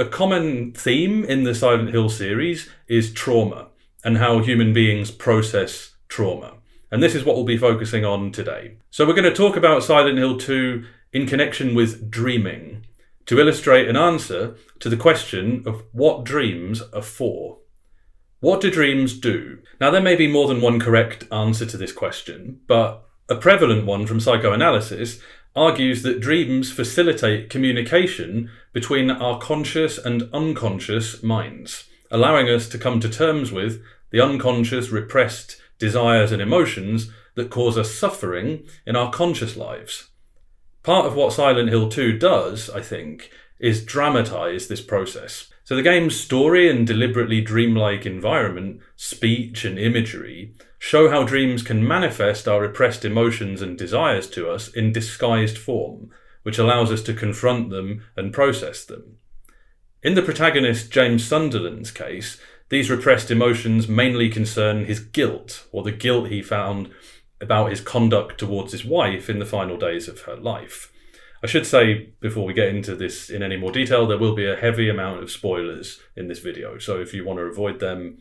A common theme in the Silent Hill series is trauma and how human beings process trauma. And this is what we'll be focusing on today. So we're going to talk about Silent Hill 2 in connection with dreaming, to illustrate an answer to the question of what dreams are for. What do dreams do? Now, there may be more than one correct answer to this question, but a prevalent one from psychoanalysis argues that dreams facilitate communication between our conscious and unconscious minds, allowing us to come to terms with the unconscious, repressed desires and emotions that cause us suffering in our conscious lives. Part of what Silent Hill 2 does, I think, is dramatise this process. So the game's story and deliberately dreamlike environment, speech and imagery show how dreams can manifest our repressed emotions and desires to us in disguised form, which allows us to confront them and process them. In the protagonist James Sunderland's case, these repressed emotions mainly concern his guilt, or the guilt he found about his conduct towards his wife in the final days of her life. I should say, before we get into this in any more detail, there will be a heavy amount of spoilers in this video, so if you want to avoid them,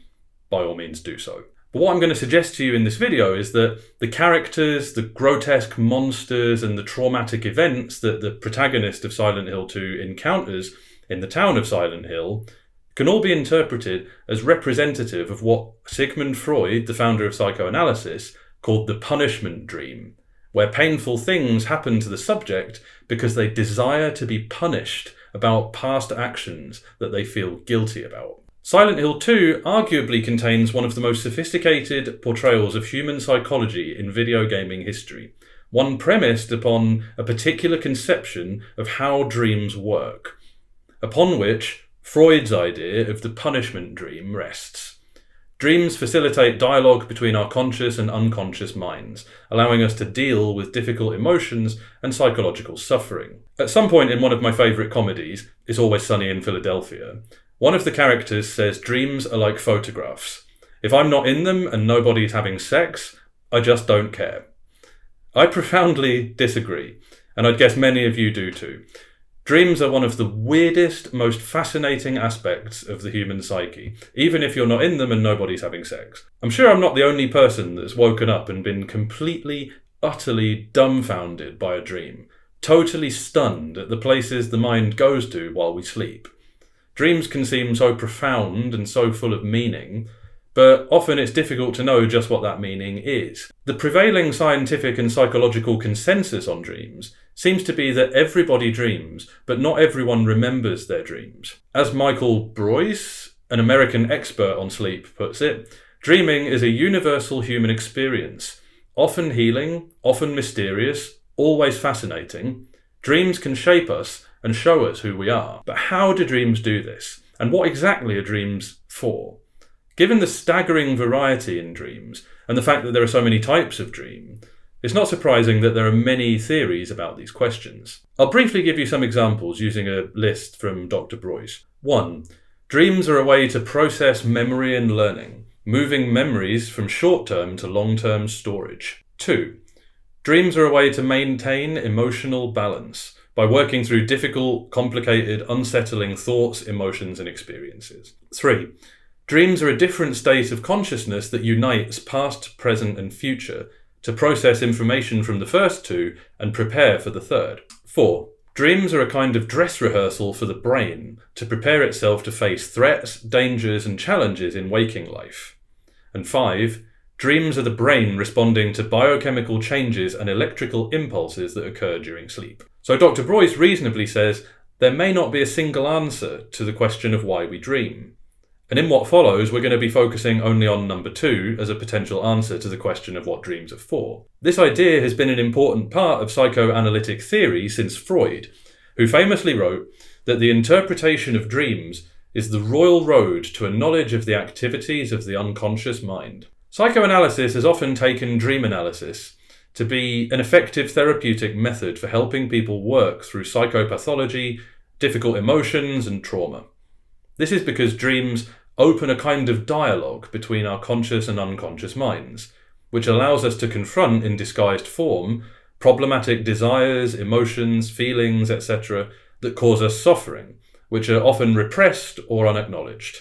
by all means do so. But what I'm going to suggest to you in this video is that the characters, the grotesque monsters, and the traumatic events that the protagonist of Silent Hill 2 encounters in the town of Silent Hill can all be interpreted as representative of what Sigmund Freud, the founder of psychoanalysis, called the punishment dream, where painful things happen to the subject because they desire to be punished about past actions that they feel guilty about. Silent Hill 2 arguably contains one of the most sophisticated portrayals of human psychology in video gaming history, one premised upon a particular conception of how dreams work, upon which Freud's idea of the punishment dream rests. Dreams facilitate dialogue between our conscious and unconscious minds, allowing us to deal with difficult emotions and psychological suffering. At some point in one of my favourite comedies, It's Always Sunny in Philadelphia, one of the characters says dreams are like photographs. If I'm not in them and nobody's having sex, I just don't care. I profoundly disagree, and I'd guess many of you do too. Dreams are one of the weirdest, most fascinating aspects of the human psyche, even if you're not in them and nobody's having sex. I'm sure I'm not the only person that's woken up and been completely, utterly dumbfounded by a dream, totally stunned at the places the mind goes to while we sleep. Dreams can seem so profound and so full of meaning, but often it's difficult to know just what that meaning is. The prevailing scientific and psychological consensus on dreams seems to be that everybody dreams, but not everyone remembers their dreams. As Michael Broyce, an American expert on sleep, puts it, dreaming is a universal human experience, often healing, often mysterious, always fascinating. Dreams can shape us and show us who we are. But how do dreams do this? And what exactly are dreams for? Given the staggering variety in dreams, and the fact that there are so many types of dream, it's not surprising that there are many theories about these questions. I'll briefly give you some examples using a list from Dr. Broyce. 1. Dreams are a way to process memory and learning, moving memories from short-term to long-term storage. 2. Dreams are a way to maintain emotional balance by working through difficult, complicated, unsettling thoughts, emotions, and experiences. 3. Dreams are a different state of consciousness that unites past, present, and future to process information from the first two and prepare for the third. 4. Dreams are a kind of dress rehearsal for the brain to prepare itself to face threats, dangers, and challenges in waking life. And 5. Dreams are the brain responding to biochemical changes and electrical impulses that occur during sleep. So Dr. Broyce reasonably says there may not be a single answer to the question of why we dream. And in what follows, we're going to be focusing only on number 2 as a potential answer to the question of what dreams are for. This idea has been an important part of psychoanalytic theory since Freud, who famously wrote that the interpretation of dreams is the royal road to a knowledge of the activities of the unconscious mind. Psychoanalysis has often taken dream analysis to be an effective therapeutic method for helping people work through psychopathology, difficult emotions, and trauma. This is because dreams open a kind of dialogue between our conscious and unconscious minds, which allows us to confront in disguised form problematic desires, emotions, feelings, etc. that cause us suffering, which are often repressed or unacknowledged.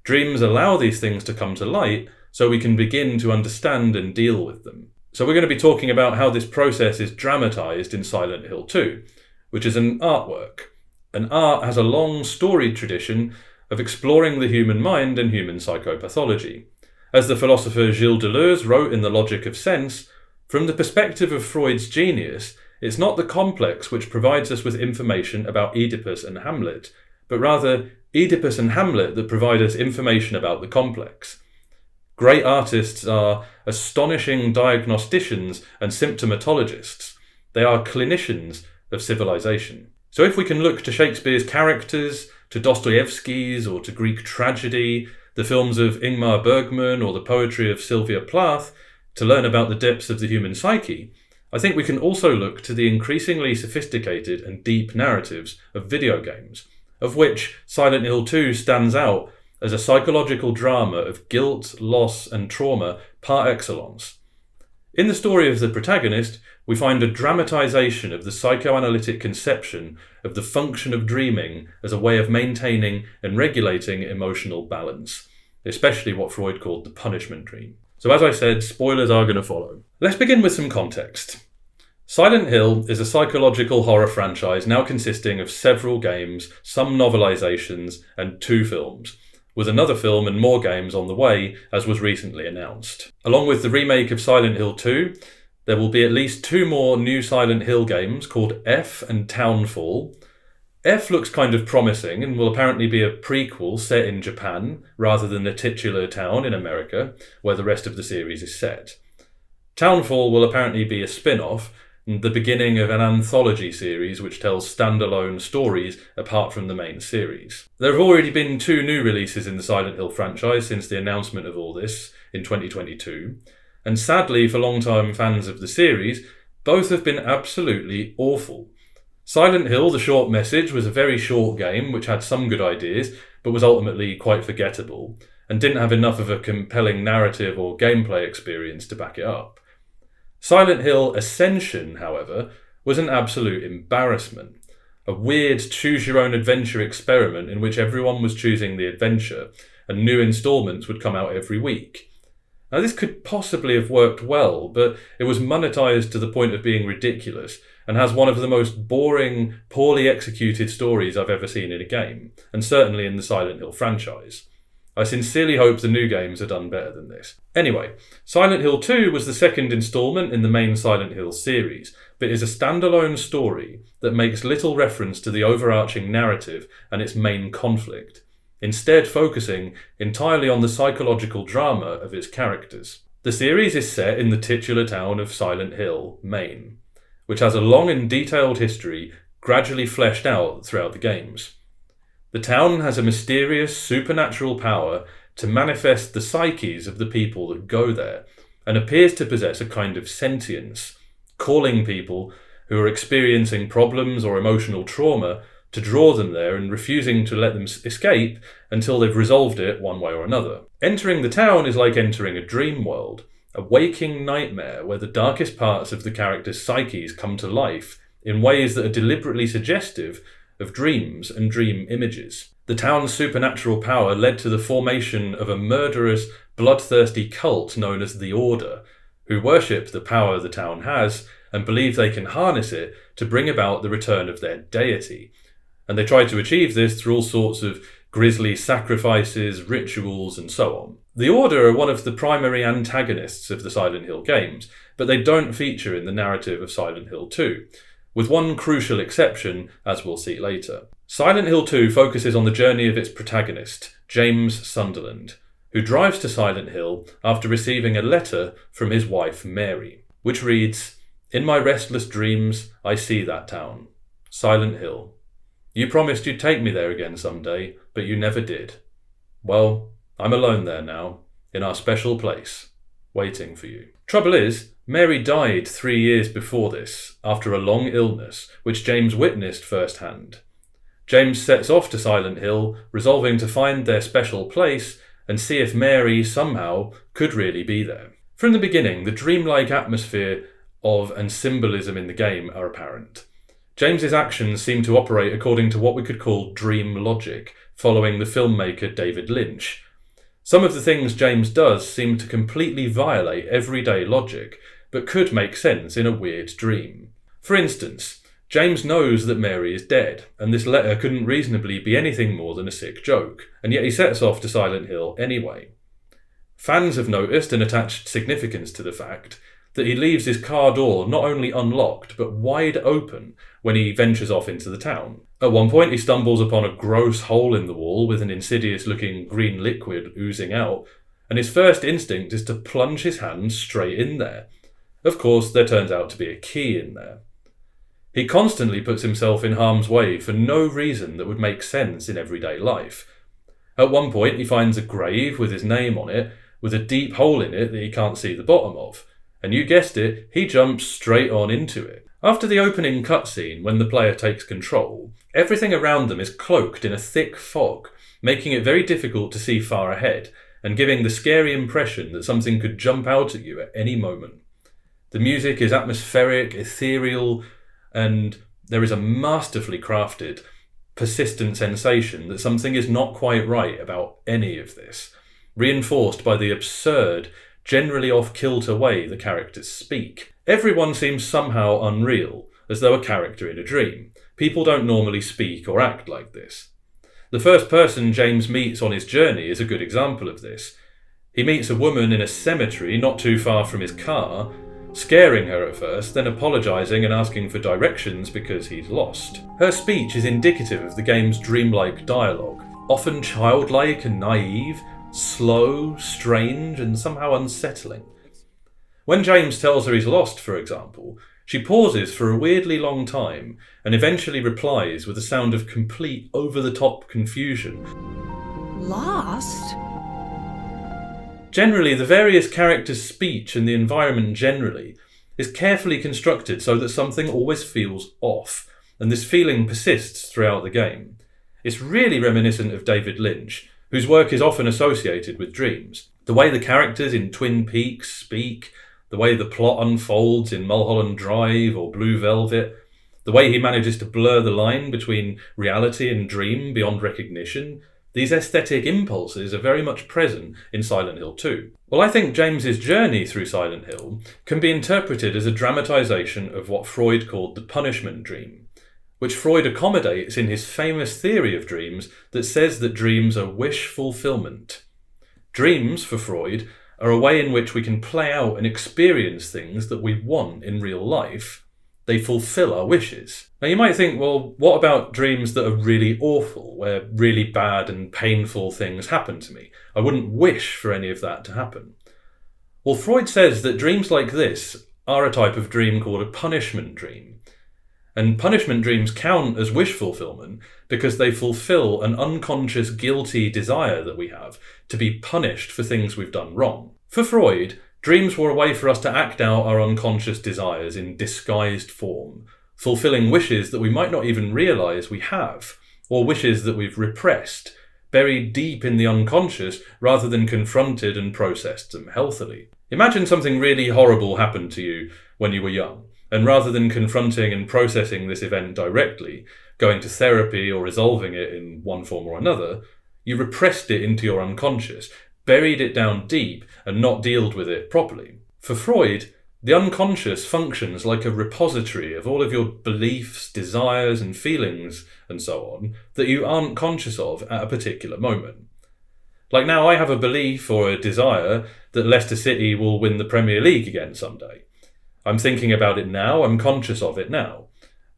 Dreams allow these things to come to light so we can begin to understand and deal with them. So we're going to be talking about how this process is dramatised in Silent Hill 2, which is an artwork. And art has a long storied tradition of exploring the human mind and human psychopathology. As the philosopher Gilles Deleuze wrote in The Logic of Sense, from the perspective of Freud's genius, it's not the complex which provides us with information about Oedipus and Hamlet, but rather Oedipus and Hamlet that provide us information about the complex. Great artists are astonishing diagnosticians and symptomatologists. They are clinicians of civilization. So if we can look to Shakespeare's characters, to Dostoevsky's or to Greek tragedy, the films of Ingmar Bergman or the poetry of Sylvia Plath to learn about the depths of the human psyche, I think we can also look to the increasingly sophisticated and deep narratives of video games, of which Silent Hill 2 stands out as a psychological drama of guilt, loss and trauma par excellence. In the story of the protagonist, we find a dramatisation of the psychoanalytic conception of the function of dreaming as a way of maintaining and regulating emotional balance, especially what Freud called the punishment dream. So as I said, spoilers are going to follow. Let's begin with some context. Silent Hill is a psychological horror franchise now consisting of several games, some novelizations, and 2 films, with another film and more games on the way, as was recently announced. Along with the remake of Silent Hill 2, there will be at least 2 more new Silent Hill games called F and Townfall. F looks kind of promising and will apparently be a prequel set in Japan, rather than the titular town in America, where the rest of the series is set. Townfall will apparently be a spin-off, the beginning of an anthology series which tells standalone stories apart from the main series. There have already been 2 new releases in the Silent Hill franchise since the announcement of all this in 2022, and sadly for long-time fans of the series, both have been absolutely awful. Silent Hill: The Short Message was a very short game which had some good ideas, but was ultimately quite forgettable, and didn't have enough of a compelling narrative or gameplay experience to back it up. Silent Hill Ascension, however, was an absolute embarrassment. A weird choose-your-own-adventure experiment in which everyone was choosing the adventure, and new installments would come out every week. Now this could possibly have worked well, but it was monetized to the point of being ridiculous, and has one of the most boring, poorly executed stories I've ever seen in a game, and certainly in the Silent Hill franchise. I sincerely hope the new games are done better than this. Anyway, Silent Hill 2 was the second instalment in the main Silent Hill series, but is a standalone story that makes little reference to the overarching narrative and its main conflict, instead focusing entirely on the psychological drama of its characters. The series is set in the titular town of Silent Hill, Maine, which has a long and detailed history gradually fleshed out throughout the games. The town has a mysterious supernatural power to manifest the psyches of the people that go there, and appears to possess a kind of sentience, calling people who are experiencing problems or emotional trauma to draw them there and refusing to let them escape until they've resolved it one way or another. Entering the town is like entering a dream world, a waking nightmare where the darkest parts of the characters' psyches come to life in ways that are deliberately suggestive of dreams and dream images. The town's supernatural power led to the formation of a murderous, bloodthirsty cult known as the Order, who worship the power the town has and believe they can harness it to bring about the return of their deity. And they try to achieve this through all sorts of grisly sacrifices, rituals, and so on. The Order are one of the primary antagonists of the Silent Hill games, but they don't feature in the narrative of Silent Hill 2. With one crucial exception, as we'll see later. Silent Hill 2 focuses on the journey of its protagonist, James Sunderland, who drives to Silent Hill after receiving a letter from his wife Mary, which reads, "In my restless dreams, I see that town. Silent Hill. You promised you'd take me there again someday, but you never did. Well, I'm alone there now, in our special place, waiting for you." Trouble is, Mary died 3 years before this, after a long illness, which James witnessed firsthand. James sets off to Silent Hill, resolving to find their special place and see if Mary somehow could really be there. From the beginning, the dreamlike atmosphere of and symbolism in the game are apparent. James's actions seem to operate according to what we could call dream logic, following the filmmaker David Lynch. Some of the things James does seem to completely violate everyday logic, but could make sense in a weird dream. For instance, James knows that Mary is dead, and this letter couldn't reasonably be anything more than a sick joke, and yet he sets off to Silent Hill anyway. Fans have noticed and attached significance to the fact that he leaves his car door not only unlocked, but wide open when he ventures off into the town. At one point, he stumbles upon a gross hole in the wall with an insidious-looking green liquid oozing out, and his first instinct is to plunge his hand straight in there. Of course, there turns out to be a key in there. He constantly puts himself in harm's way for no reason that would make sense in everyday life. At one point, he finds a grave with his name on it, with a deep hole in it that he can't see the bottom of. And you guessed it, he jumps straight on into it. After the opening cutscene, when the player takes control, everything around them is cloaked in a thick fog, making it very difficult to see far ahead, and giving the scary impression that something could jump out at you at any moment. The music is atmospheric, ethereal, and there is a masterfully crafted, persistent sensation that something is not quite right about any of this, reinforced by the absurd, generally off-kilter way the characters speak. Everyone seems somehow unreal, as though a character in a dream. People don't normally speak or act like this. The first person James meets on his journey is a good example of this. He meets a woman in a cemetery not too far from his car, scaring her at first, then apologising and asking for directions because he's lost. Her speech is indicative of the game's dreamlike dialogue, often childlike and naive, slow, strange, and somehow unsettling. When James tells her he's lost, for example, she pauses for a weirdly long time and eventually replies with a sound of complete over-the-top confusion. Lost? Generally, the various characters' speech and the environment generally is carefully constructed so that something always feels off, and this feeling persists throughout the game. It's really reminiscent of David Lynch, whose work is often associated with dreams. The way the characters in Twin Peaks speak, the way the plot unfolds in Mulholland Drive or Blue Velvet, the way he manages to blur the line between reality and dream beyond recognition, these aesthetic impulses are very much present in Silent Hill 2. Well, I think James's journey through Silent Hill can be interpreted as a dramatisation of what Freud called the punishment dream, which Freud accommodates in his famous theory of dreams that says that dreams are wish fulfillment. Dreams, for Freud, are a way in which we can play out and experience things that we want in real life. They fulfill our wishes. Now you might think, well, what about dreams that are really awful, where really bad and painful things happen to me? I wouldn't wish for any of that to happen. Well, Freud says that dreams like this are a type of dream called a punishment dream. And punishment dreams count as wish fulfillment because they fulfill an unconscious guilty desire that we have to be punished for things we've done wrong. For Freud, dreams were a way for us to act out our unconscious desires in disguised form, fulfilling wishes that we might not even realise we have, or wishes that we've repressed, buried deep in the unconscious rather than confronted and processed them healthily. Imagine something really horrible happened to you when you were young, and rather than confronting and processing this event directly, going to therapy or resolving it in one form or another, you repressed it into your unconscious, buried it down deep, and not dealt with it properly. For Freud, the unconscious functions like a repository of all of your beliefs, desires, and feelings, and so on, that you aren't conscious of at a particular moment. Like now, I have a belief or a desire that Leicester City will win the Premier League again someday. I'm thinking about it now, I'm conscious of it now.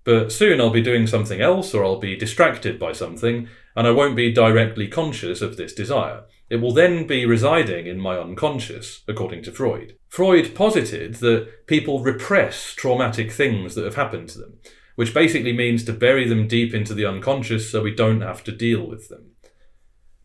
But soon I'll be doing something else, or I'll be distracted by something, and I won't be directly conscious of this desire. It will then be residing in my unconscious, according to Freud. Freud posited that people repress traumatic things that have happened to them, which basically means to bury them deep into the unconscious so we don't have to deal with them.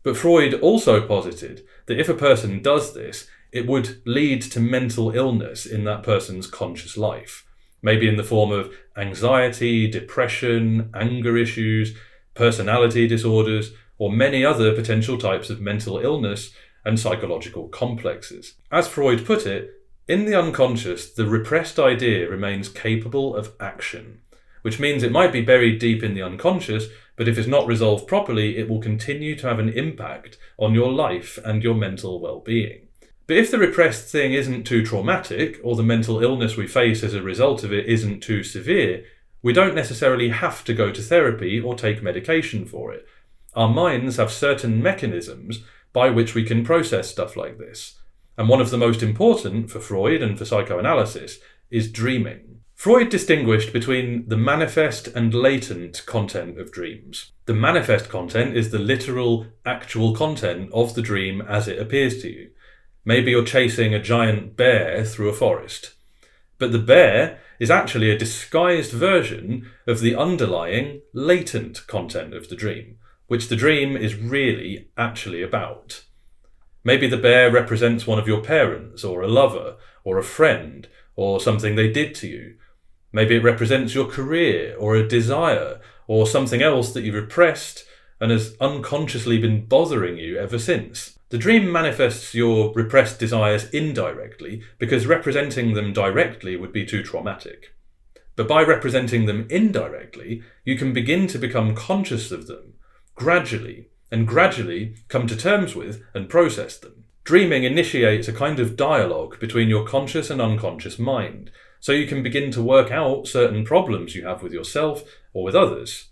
But Freud also posited that if a person does this, it would lead to mental illness in that person's conscious life, maybe in the form of anxiety, depression, anger issues, personality disorders, or many other potential types of mental illness and psychological complexes. As Freud put it, in the unconscious, the repressed idea remains capable of action, which means it might be buried deep in the unconscious, but if it's not resolved properly, it will continue to have an impact on your life and your mental well-being. But if the repressed thing isn't too traumatic, or the mental illness we face as a result of it isn't too severe, we don't necessarily have to go to therapy or take medication for it. Our minds have certain mechanisms by which we can process stuff like this. And one of the most important for Freud and for psychoanalysis is dreaming. Freud distinguished between the manifest and latent content of dreams. The manifest content is the literal, actual content of the dream as it appears to you. Maybe you're chasing a giant bear through a forest. But the bear is actually a disguised version of the underlying, latent content of the dream, which the dream is really actually about. Maybe the bear represents one of your parents, or a lover, or a friend, or something they did to you. Maybe it represents your career, or a desire, or something else that you repressed and has unconsciously been bothering you ever since. The dream manifests your repressed desires indirectly, because representing them directly would be too traumatic. But by representing them indirectly, you can begin to become conscious of them, gradually, and gradually come to terms with and process them. Dreaming initiates a kind of dialogue between your conscious and unconscious mind, so you can begin to work out certain problems you have with yourself or with others.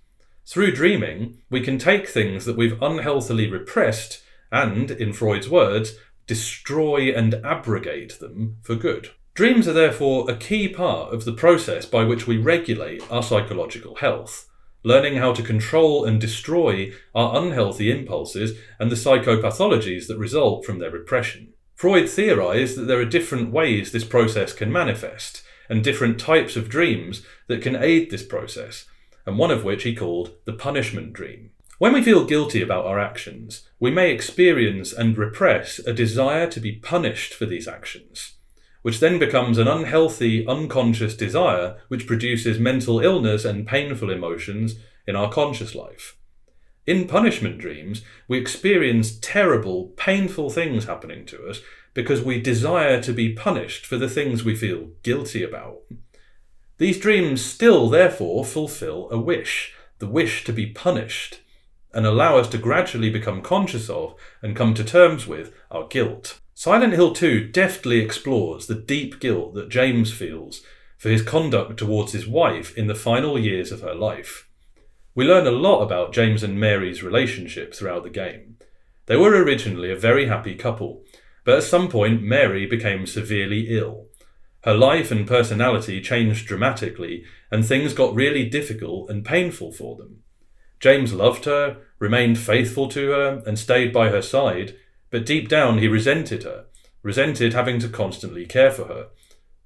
Through dreaming, we can take things that we've unhealthily repressed and, in Freud's words, destroy and abrogate them for good. Dreams are therefore a key part of the process by which we regulate our psychological health, learning how to control and destroy our unhealthy impulses and the psychopathologies that result from their repression. Freud theorized that there are different ways this process can manifest, and different types of dreams that can aid this process, and one of which he called the punishment dream. When we feel guilty about our actions, we may experience and repress a desire to be punished for these actions, which then becomes an unhealthy, unconscious desire which produces mental illness and painful emotions in our conscious life. In punishment dreams, we experience terrible, painful things happening to us because we desire to be punished for the things we feel guilty about. These dreams still, therefore, fulfill a wish, the wish to be punished, and allow us to gradually become conscious of and come to terms with our guilt. Silent Hill 2 deftly explores the deep guilt that James feels for his conduct towards his wife in the final years of her life. We learn a lot about James and Mary's relationship throughout the game. They were originally a very happy couple, but at some point Mary became severely ill. Her life and personality changed dramatically, and things got really difficult and painful for them. James loved her, remained faithful to her, and stayed by her side, but deep down he resented her, resented having to constantly care for her,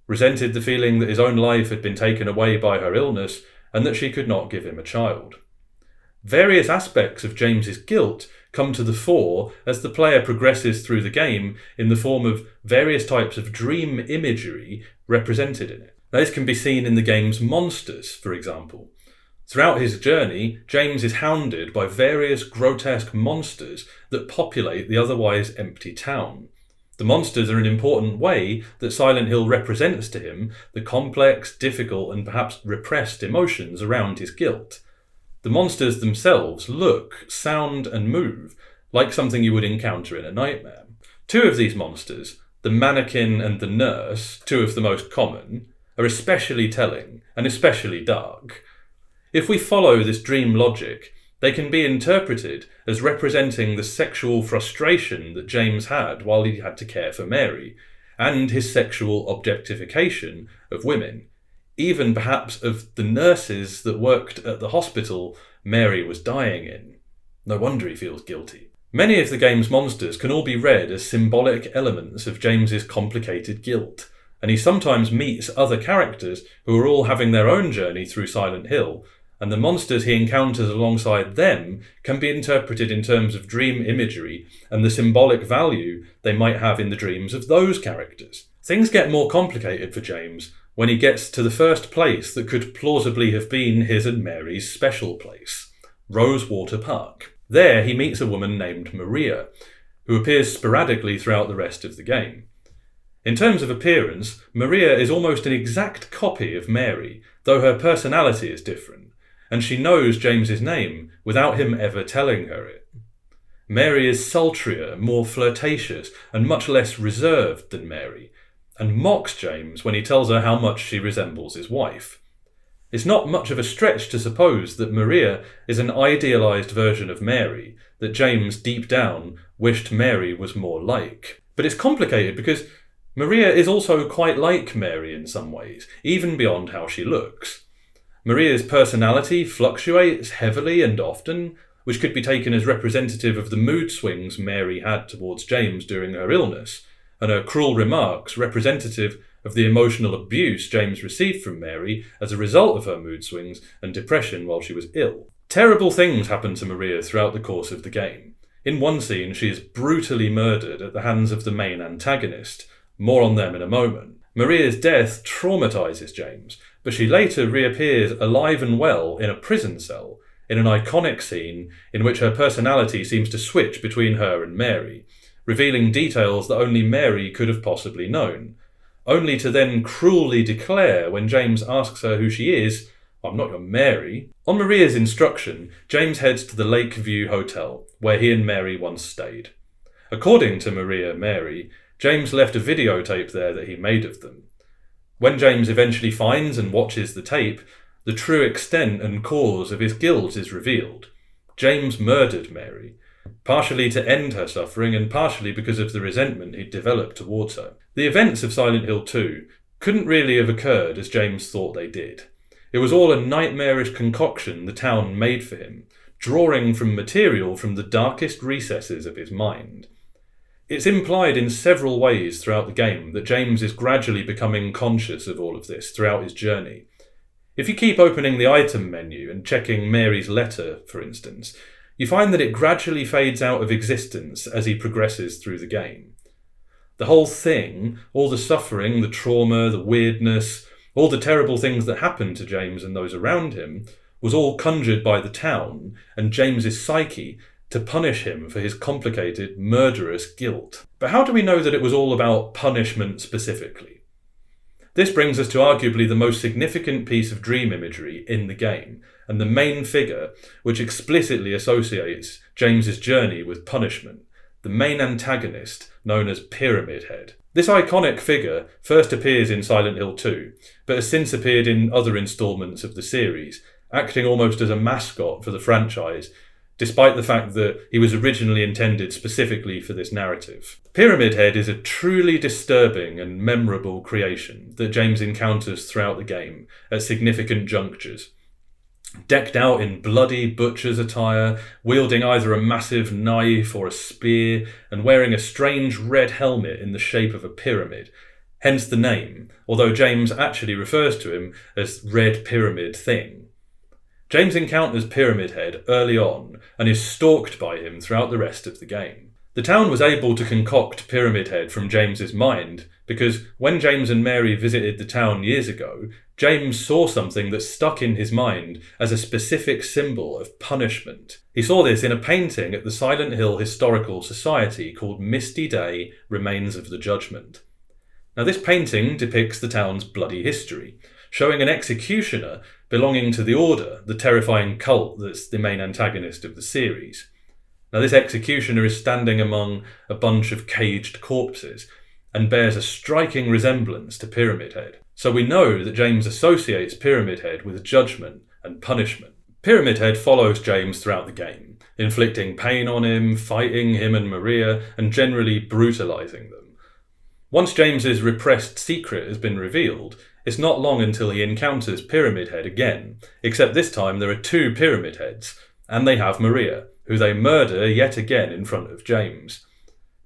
resented the feeling that his own life had been taken away by her illness and that she could not give him a child. Various aspects of James's guilt come to the fore as the player progresses through the game in the form of various types of dream imagery represented in it. Now, this can be seen in the game's monsters, for example. Throughout his journey, James is hounded by various grotesque monsters that populate the otherwise empty town. The monsters are an important way that Silent Hill represents to him the complex, difficult, and perhaps repressed emotions around his guilt. The monsters themselves look, sound, and move like something you would encounter in a nightmare. Two of these monsters, the mannequin and the nurse, two of the most common, are especially telling and especially dark. If we follow this dream logic, they can be interpreted as representing the sexual frustration that James had while he had to care for Mary, and his sexual objectification of women, even perhaps of the nurses that worked at the hospital Mary was dying in. No wonder he feels guilty. Many of the game's monsters can all be read as symbolic elements of James's complicated guilt, and he sometimes meets other characters who are all having their own journey through Silent Hill, and the monsters he encounters alongside them can be interpreted in terms of dream imagery and the symbolic value they might have in the dreams of those characters. Things get more complicated for James when he gets to the first place that could plausibly have been his and Mary's special place, Rosewater Park. There he meets a woman named Maria, who appears sporadically throughout the rest of the game. In terms of appearance, Maria is almost an exact copy of Mary, though her personality is different, and she knows James's name without him ever telling her it. Mary is sultrier, more flirtatious, and much less reserved than Mary, and mocks James when he tells her how much she resembles his wife. It's not much of a stretch to suppose that Maria is an idealised version of Mary that James deep down wished Mary was more like. But it's complicated because Maria is also quite like Mary in some ways, even beyond how she looks. Maria's personality fluctuates heavily and often, which could be taken as representative of the mood swings Mary had towards James during her illness, and her cruel remarks representative of the emotional abuse James received from Mary as a result of her mood swings and depression while she was ill. Terrible things happen to Maria throughout the course of the game. In one scene, she is brutally murdered at the hands of the main antagonist. More on them in a moment. Maria's death traumatises James, but she later reappears alive and well in a prison cell, in an iconic scene in which her personality seems to switch between her and Mary, revealing details that only Mary could have possibly known, only to then cruelly declare when James asks her who she is, "I'm not your Mary." On Maria's instruction, James heads to the Lakeview Hotel, where he and Mary once stayed. According to Maria Mary, James left a videotape there that he made of them. When James eventually finds and watches the tape, the true extent and cause of his guilt is revealed. James murdered Mary, partially to end her suffering and partially because of the resentment he'd developed towards her. The events of Silent Hill 2 couldn't really have occurred as James thought they did. It was all a nightmarish concoction the town made for him, drawing from material from the darkest recesses of his mind. It's implied in several ways throughout the game that James is gradually becoming conscious of all of this throughout his journey. If you keep opening the item menu and checking Mary's letter, for instance, you find that it gradually fades out of existence as he progresses through the game. The whole thing, all the suffering, the trauma, the weirdness, all the terrible things that happened to James and those around him, was all conjured by the town and James's psyche to punish him for his complicated, murderous guilt. But how do we know that it was all about punishment specifically? This brings us to arguably the most significant piece of dream imagery in the game, and the main figure which explicitly associates James's journey with punishment, the main antagonist known as Pyramid Head. This iconic figure first appears in Silent Hill 2, but has since appeared in other installments of the series, acting almost as a mascot for the franchise, despite the fact that he was originally intended specifically for this narrative. Pyramid Head is a truly disturbing and memorable creation that James encounters throughout the game at significant junctures. Decked out in bloody butcher's attire, wielding either a massive knife or a spear, and wearing a strange red helmet in the shape of a pyramid, hence the name, although James actually refers to him as Red Pyramid Thing. James encounters Pyramid Head early on and is stalked by him throughout the rest of the game. The town was able to concoct Pyramid Head from James's mind because when James and Mary visited the town years ago, James saw something that stuck in his mind as a specific symbol of punishment. He saw this in a painting at the Silent Hill Historical Society called Misty Day, Remains of the Judgment. Now this painting depicts the town's bloody history, showing an executioner belonging to the Order, the terrifying cult that's the main antagonist of the series. Now this executioner is standing among a bunch of caged corpses and bears a striking resemblance to Pyramid Head. So we know that James associates Pyramid Head with judgment and punishment. Pyramid Head follows James throughout the game, inflicting pain on him, fighting him and Maria, and generally brutalising them. Once James's repressed secret has been revealed, it's not long until he encounters Pyramid Head again, except this time there are two Pyramid Heads, and they have Maria, who they murder yet again in front of James.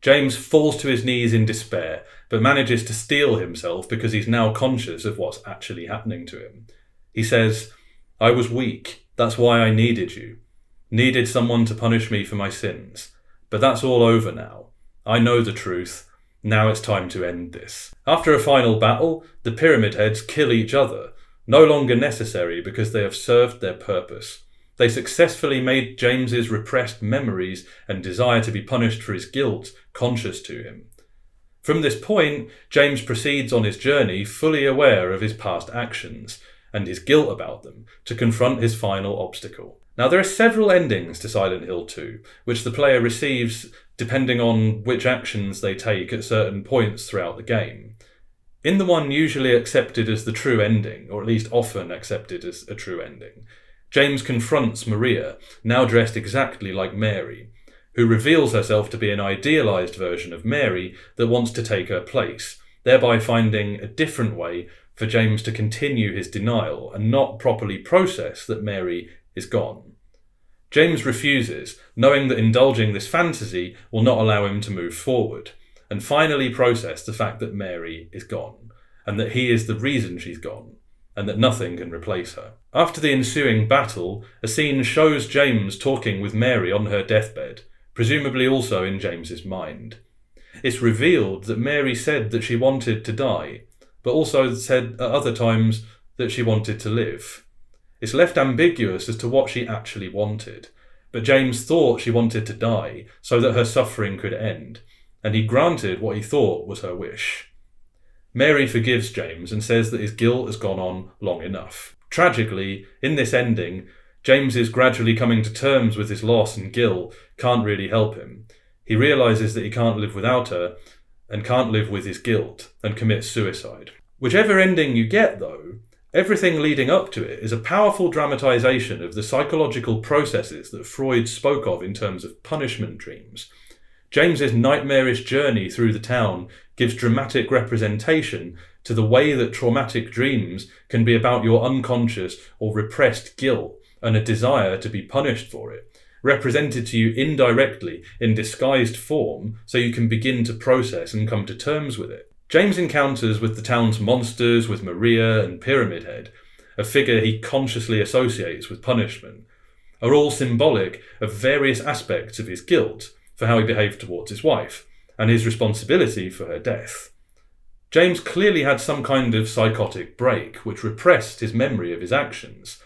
James falls to his knees in despair, but manages to steel himself because he's now conscious of what's actually happening to him. He says, "I was weak, that's why I needed you. Needed someone to punish me for my sins. But that's all over now. I know the truth. Now it's time to end this." After a final battle, the Pyramid Heads kill each other, no longer necessary because they have served their purpose. They successfully made James's repressed memories and desire to be punished for his guilt conscious to him. From this point, James proceeds on his journey fully aware of his past actions and his guilt about them to confront his final obstacle. Now, there are several endings to Silent Hill 2, which the player receives depending on which actions they take at certain points throughout the game. In the one usually accepted as the true ending, or at least often accepted as a true ending, James confronts Maria, now dressed exactly like Mary, who reveals herself to be an idealised version of Mary that wants to take her place, thereby finding a different way for James to continue his denial and not properly process that Mary is gone. James refuses, knowing that indulging this fantasy will not allow him to move forward, and finally process the fact that Mary is gone, and that he is the reason she's gone, and that nothing can replace her. After the ensuing battle, a scene shows James talking with Mary on her deathbed, presumably also in James's mind. It's revealed that Mary said that she wanted to die, but also said at other times that she wanted to live. It's left ambiguous as to what she actually wanted, but James thought she wanted to die so that her suffering could end, and he granted what he thought was her wish. Mary forgives James and says that his guilt has gone on long enough. Tragically, in this ending, James's gradually coming to terms with his loss and guilt can't really help him. He realises that he can't live without her and can't live with his guilt and commits suicide. Whichever ending you get, though, everything leading up to it is a powerful dramatisation of the psychological processes that Freud spoke of in terms of punishment dreams. James's nightmarish journey through the town gives dramatic representation to the way that traumatic dreams can be about your unconscious or repressed guilt and a desire to be punished for it, represented to you indirectly in disguised form so you can begin to process and come to terms with it. James' encounters with the town's monsters, with Maria and Pyramid Head, a figure he consciously associates with punishment, are all symbolic of various aspects of his guilt for how he behaved towards his wife, and his responsibility for her death. James clearly had some kind of psychotic break, which repressed his memory of his actions.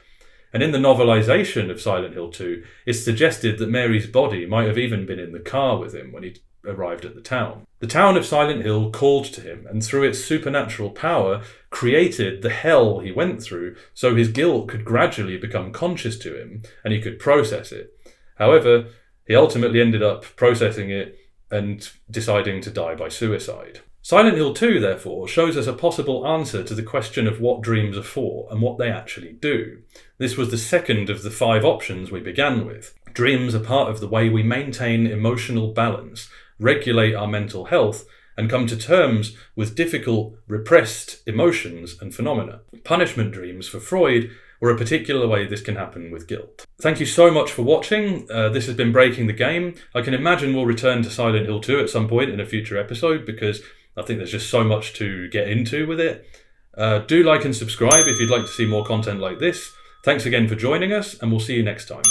And in the novelisation of Silent Hill 2, it's suggested that Mary's body might have even been in the car with him when he arrived at the town. The town of Silent Hill called to him, and through its supernatural power, created the hell he went through so his guilt could gradually become conscious to him, and he could process it. However, he ultimately ended up processing it and deciding to die by suicide. Silent Hill 2, therefore, shows us a possible answer to the question of what dreams are for and what they actually do. This was the second of the 5 options we began with. Dreams are part of the way we maintain emotional balance, regulate our mental health, and come to terms with difficult, repressed emotions and phenomena. Punishment dreams, for Freud, were a particular way this can happen with guilt. Thank you so much for watching. This has been Breaking the Game. I can imagine we'll return to Silent Hill 2 at some point in a future episode because I think there's just so much to get into with it. Do like and subscribe if you'd like to see more content like this. Thanks again for joining us, and we'll see you next time.